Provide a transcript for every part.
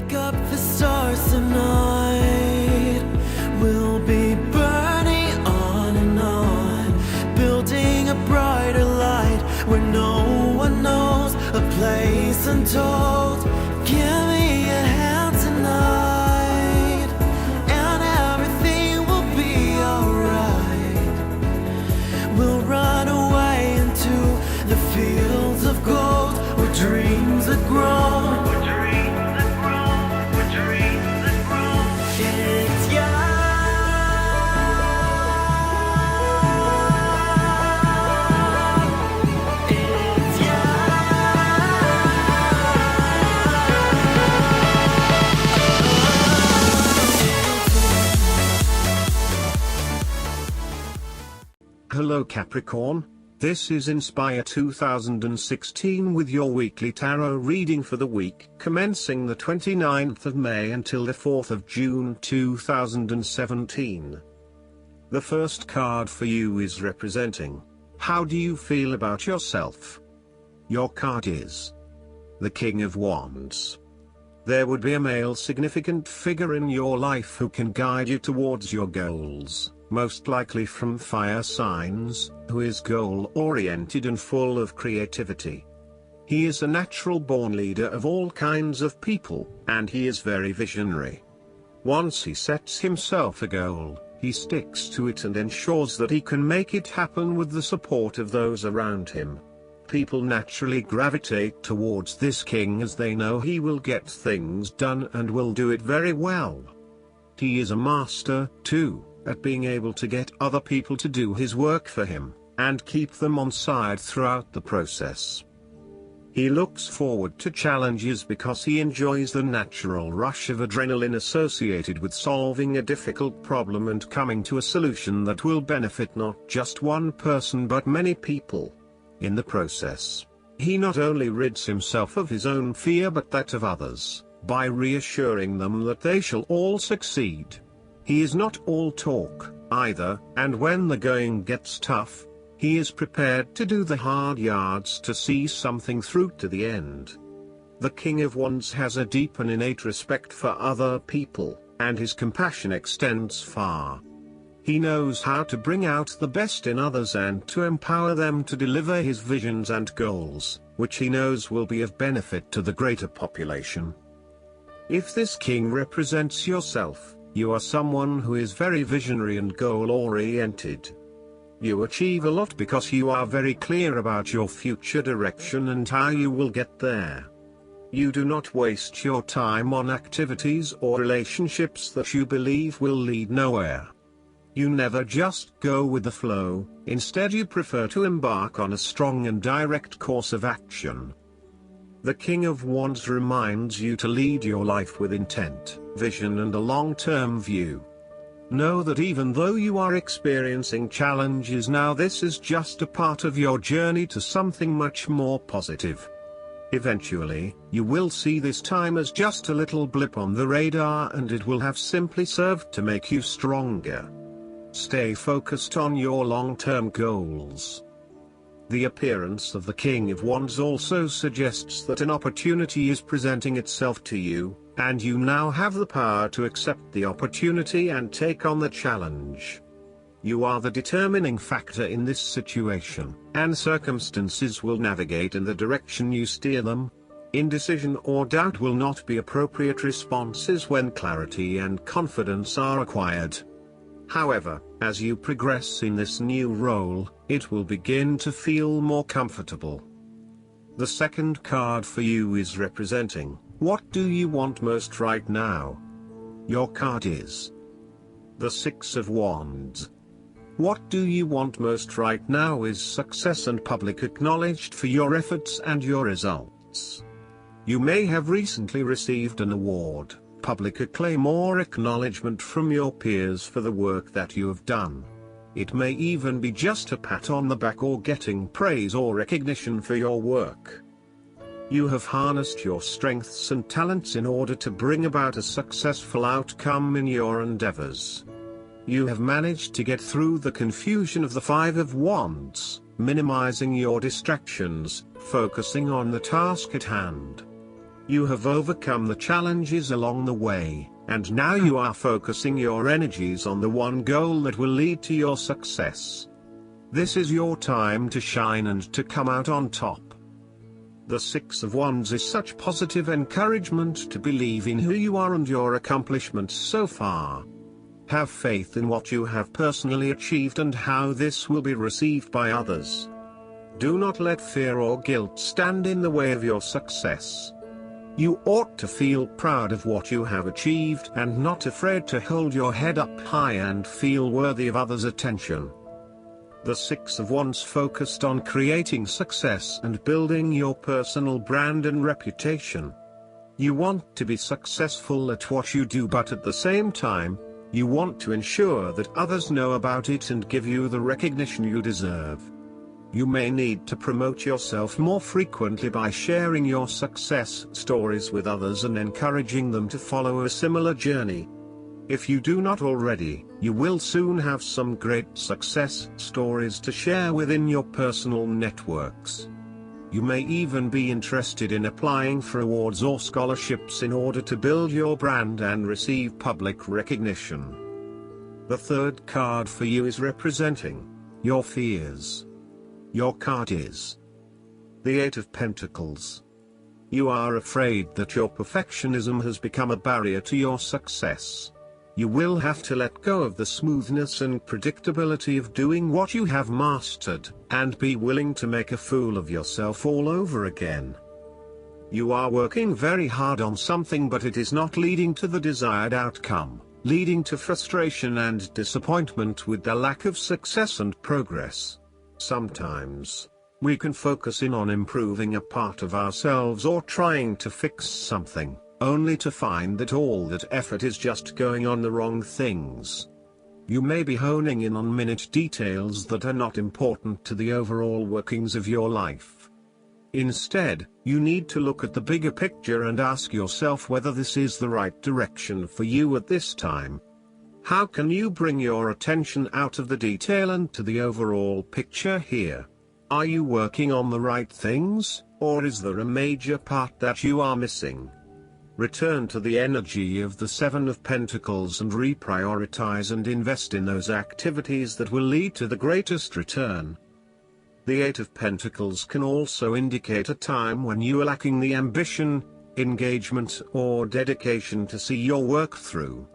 Wake up the stars tonight. We'll be burning on and on, building a brighter light where no one knows, a place untold. Give me a hand tonight, and everything will be alright. We'll run away into the fields of gold where dreams are grown. Hello Capricorn, this is Inspire 2016 with your weekly tarot reading for the week commencing the 29th of May until the 4th of June 2017. The first card for you is representing, how do you feel about yourself? Your card is the King of Wands. There would be a male significant figure in your life who can guide you towards your goals, most likely from fire signs, who is goal-oriented and full of creativity. He is a natural-born leader of all kinds of people, and he is very visionary. Once he sets himself a goal, he sticks to it and ensures that he can make it happen with the support of those around him. People naturally gravitate towards this king as they know he will get things done and will do it very well. He is a master, too, at being able to get other people to do his work for him, and keep them on side throughout the process. He looks forward to challenges because he enjoys the natural rush of adrenaline associated with solving a difficult problem and coming to a solution that will benefit not just one person but many people. In the process, he not only rids himself of his own fear but that of others, by reassuring them that they shall all succeed. He is not all talk, either, and when the going gets tough, he is prepared to do the hard yards to see something through to the end. The King of Wands has a deep and innate respect for other people, and his compassion extends far. He knows how to bring out the best in others and to empower them to deliver his visions and goals, which he knows will be of benefit to the greater population. If this king represents yourself, you are someone who is very visionary and goal-oriented. You achieve a lot because you are very clear about your future direction and how you will get there. You do not waste your time on activities or relationships that you believe will lead nowhere. You never just go with the flow, instead you prefer to embark on a strong and direct course of action. The King of Wands reminds you to lead your life with intent, vision and a long-term view. Know that even though you are experiencing challenges now, this is just a part of your journey to something much more positive. Eventually, you will see this time as just a little blip on the radar and it will have simply served to make you stronger. Stay focused on your long-term goals. The appearance of the King of Wands also suggests that an opportunity is presenting itself to you, and you now have the power to accept the opportunity and take on the challenge. You are the determining factor in this situation, and circumstances will navigate in the direction you steer them. Indecision or doubt will not be appropriate responses when clarity and confidence are acquired. However, as you progress in this new role, it will begin to feel more comfortable. The second card for you is representing, what do you want most right now? Your card is the Six of Wands. What do you want most right now is success and public acknowledged for your efforts and your results. You may have recently received an award, public acclaim or acknowledgement from your peers for the work that you have done. It may even be just a pat on the back or getting praise or recognition for your work. You have harnessed your strengths and talents in order to bring about a successful outcome in your endeavors. You have managed to get through the confusion of the Five of Wands, minimizing your distractions, focusing on the task at hand. You have overcome the challenges along the way, and now you are focusing your energies on the one goal that will lead to your success. This is your time to shine and to come out on top. The Six of Wands is such positive encouragement to believe in who you are and your accomplishments so far. Have faith in what you have personally achieved and how this will be received by others. Do not let fear or guilt stand in the way of your success. You ought to feel proud of what you have achieved and not afraid to hold your head up high and feel worthy of others' attention. The Six of Wands focused on creating success and building your personal brand and reputation. You want to be successful at what you do, but at the same time, you want to ensure that others know about it and give you the recognition you deserve. You may need to promote yourself more frequently by sharing your success stories with others and encouraging them to follow a similar journey. If you do not already, you will soon have some great success stories to share within your personal networks. You may even be interested in applying for awards or scholarships in order to build your brand and receive public recognition. The third card for you is representing your fears. Your card is the Eight of Pentacles. You are afraid that your perfectionism has become a barrier to your success. You will have to let go of the smoothness and predictability of doing what you have mastered, and be willing to make a fool of yourself all over again. You are working very hard on something, but it is not leading to the desired outcome, leading to frustration and disappointment with the lack of success and progress. Sometimes, we can focus in on improving a part of ourselves or trying to fix something, only to find that all that effort is just going on the wrong things. You may be honing in on minute details that are not important to the overall workings of your life. Instead, you need to look at the bigger picture and ask yourself whether this is the right direction for you at this time. How can you bring your attention out of the detail and to the overall picture here? Are you working on the right things, or is there a major part that you are missing? Return to the energy of the Seven of Pentacles and reprioritize and invest in those activities that will lead to the greatest return. The Eight of Pentacles can also indicate a time when you are lacking the ambition, engagement, or dedication to see your work through.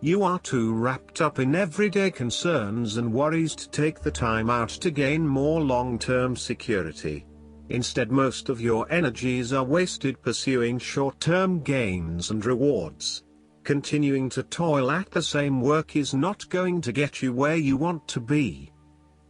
You are too wrapped up in everyday concerns and worries to take the time out to gain more long-term security. Instead, most of your energies are wasted pursuing short-term gains and rewards. Continuing to toil at the same work is not going to get you where you want to be.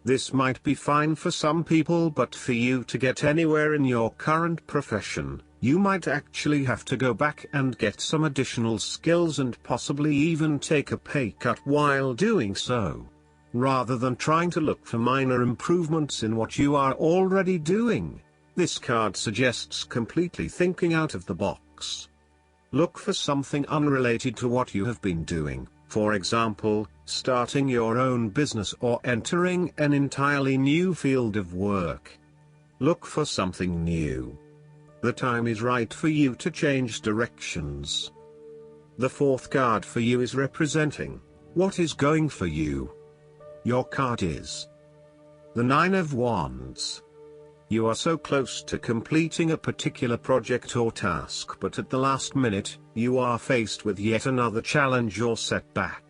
This might be fine for some people, but for you to get anywhere in your current profession, you might actually have to go back and get some additional skills and possibly even take a pay cut while doing so, rather than trying to look for minor improvements in what you are already doing. This card suggests completely thinking out of the box. Look for something unrelated to what you have been doing, for example, starting your own business or entering an entirely new field of work. Look for something new. The time is right for you to change directions. The fourth card for you is representing what is going for you. Your card is the Nine of Wands. You are so close to completing a particular project or task, but at the last minute, you are faced with yet another challenge or setback.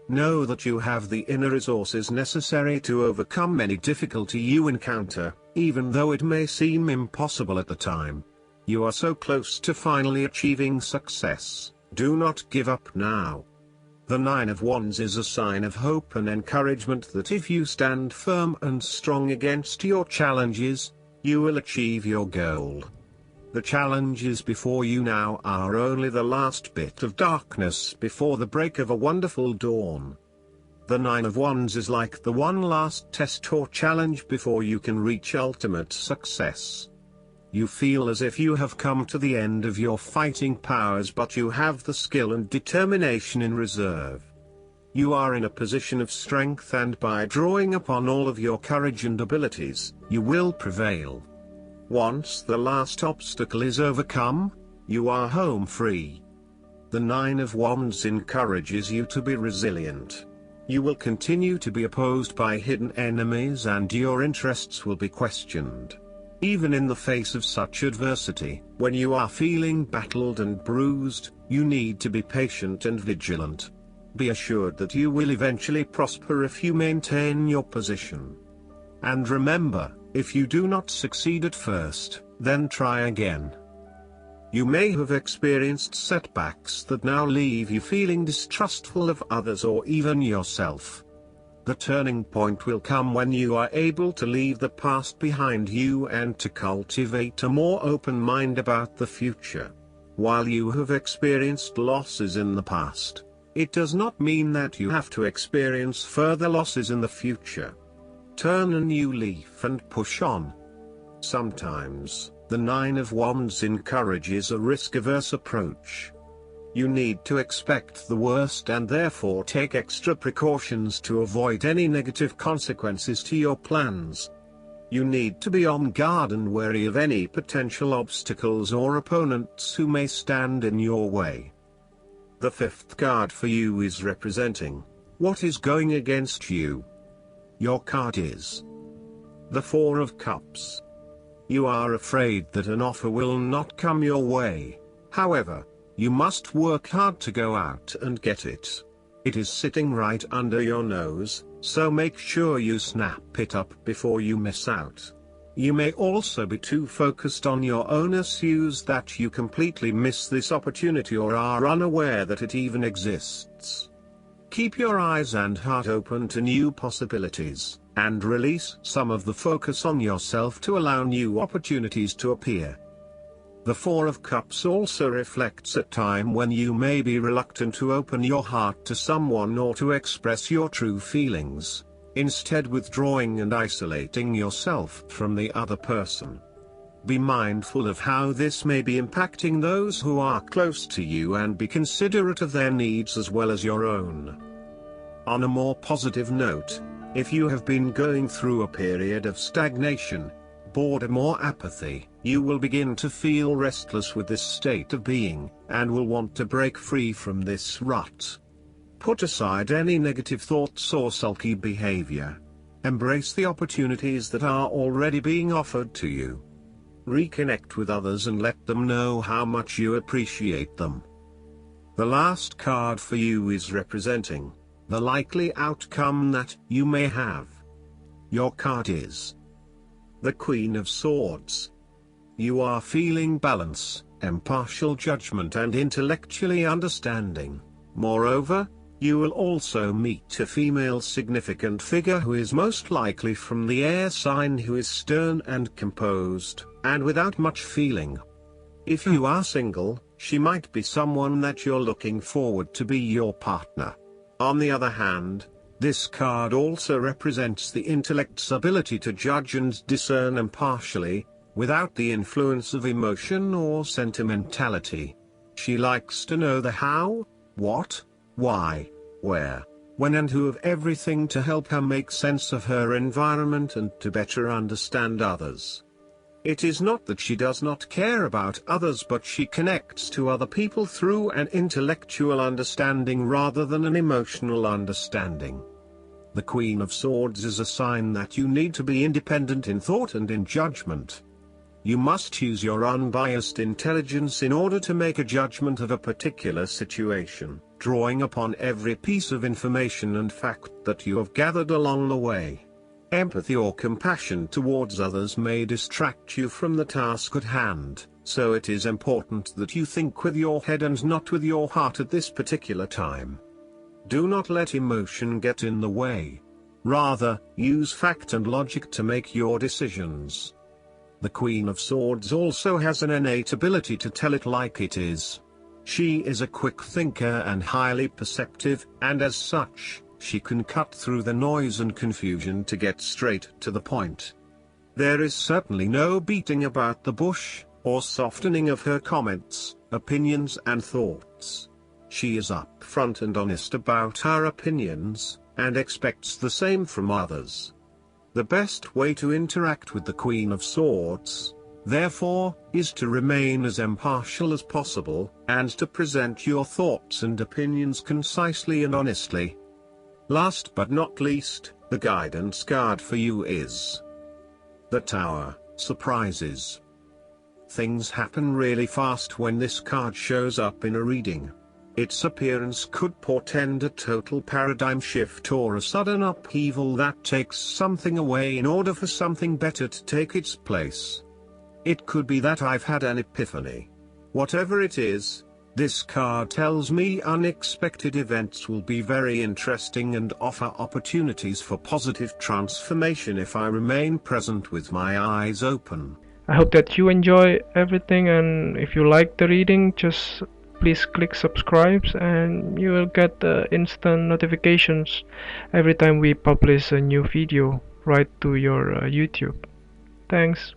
Know that you have the inner resources necessary to overcome any difficulty you encounter, even though it may seem impossible at the time. You are so close to finally achieving success. Do not give up now. The Nine of Wands is a sign of hope and encouragement that if you stand firm and strong against your challenges, you will achieve your goal. The challenges before you now are only the last bit of darkness before the break of a wonderful dawn. The Nine of Wands is like the one last test or challenge before you can reach ultimate success. You feel as if you have come to the end of your fighting powers, but you have the skill and determination in reserve. You are in a position of strength, and by drawing upon all of your courage and abilities, you will prevail. Once the last obstacle is overcome, you are home free. The Nine of Wands encourages you to be resilient. You will continue to be opposed by hidden enemies and your interests will be questioned. Even in the face of such adversity, when you are feeling battled and bruised, you need to be patient and vigilant. Be assured that you will eventually prosper if you maintain your position. And remember, if you do not succeed at first, then try again. You may have experienced setbacks that now leave you feeling distrustful of others or even yourself. The turning point will come when you are able to leave the past behind you and to cultivate a more open mind about the future. While you have experienced losses in the past, it does not mean that you have to experience further losses in the future. Turn a new leaf and push on. Sometimes, the Nine of Wands encourages a risk-averse approach. You need to expect the worst and therefore take extra precautions to avoid any negative consequences to your plans. You need to be on guard and wary of any potential obstacles or opponents who may stand in your way. The fifth card for you is representing what is going against you. Your card is the Four of Cups. You are afraid that an offer will not come your way. However, you must work hard to go out and get it. It is sitting right under your nose, so make sure you snap it up before you miss out. You may also be too focused on your own issues that you completely miss this opportunity or are unaware that it even exists. Keep your eyes and heart open to new possibilities, and release some of the focus on yourself to allow new opportunities to appear. The Four of Cups also reflects a time when you may be reluctant to open your heart to someone or to express your true feelings, instead withdrawing and isolating yourself from the other person. Be mindful of how this may be impacting those who are close to you and be considerate of their needs as well as your own. On a more positive note, if you have been going through a period of stagnation, boredom or apathy, you will begin to feel restless with this state of being, and will want to break free from this rut. Put aside any negative thoughts or sulky behavior. Embrace the opportunities that are already being offered to you. Reconnect with others and let them know how much you appreciate them. The last card for you is representing the likely outcome that you may have. Your card is the Queen of Swords. You are feeling balance, impartial judgment and intellectually understanding. Moreover, you will also meet a female significant figure who is most likely from the air sign, who is stern and composed, and without much feeling. If you are single, she might be someone that you're looking forward to be your partner. On the other hand, this card also represents the intellect's ability to judge and discern impartially, without the influence of emotion or sentimentality. She likes to know the how, what, why, where, when and who of everything to help her make sense of her environment and to better understand others. It is not that she does not care about others, but she connects to other people through an intellectual understanding rather than an emotional understanding. The Queen of Swords is a sign that you need to be independent in thought and in judgment. You must use your unbiased intelligence in order to make a judgment of a particular situation, drawing upon every piece of information and fact that you have gathered along the way. Empathy or compassion towards others may distract you from the task at hand, so it is important that you think with your head and not with your heart at this particular time. Do not let emotion get in the way. Rather, use fact and logic to make your decisions. The Queen of Swords also has an innate ability to tell it like it is. She is a quick thinker and highly perceptive, and as such, she can cut through the noise and confusion to get straight to the point. There is certainly no beating about the bush, or softening of her comments, opinions and thoughts. She is upfront and honest about her opinions, and expects the same from others. The best way to interact with the Queen of Swords therefore, is to remain as impartial as possible, and to present your thoughts and opinions concisely and honestly. Last but not least, the guidance card for you is the Tower, Surprises. Things happen really fast when this card shows up in a reading. Its appearance could portend a total paradigm shift or a sudden upheaval that takes something away in order for something better to take its place. It could be that I've had an epiphany. Whatever it is, this card tells me unexpected events will be very interesting and offer opportunities for positive transformation if I remain present with my eyes open. I hope that you enjoy everything, and if you like the reading, just please click subscribe and you will get instant notifications every time we publish a new video right to your YouTube. Thanks.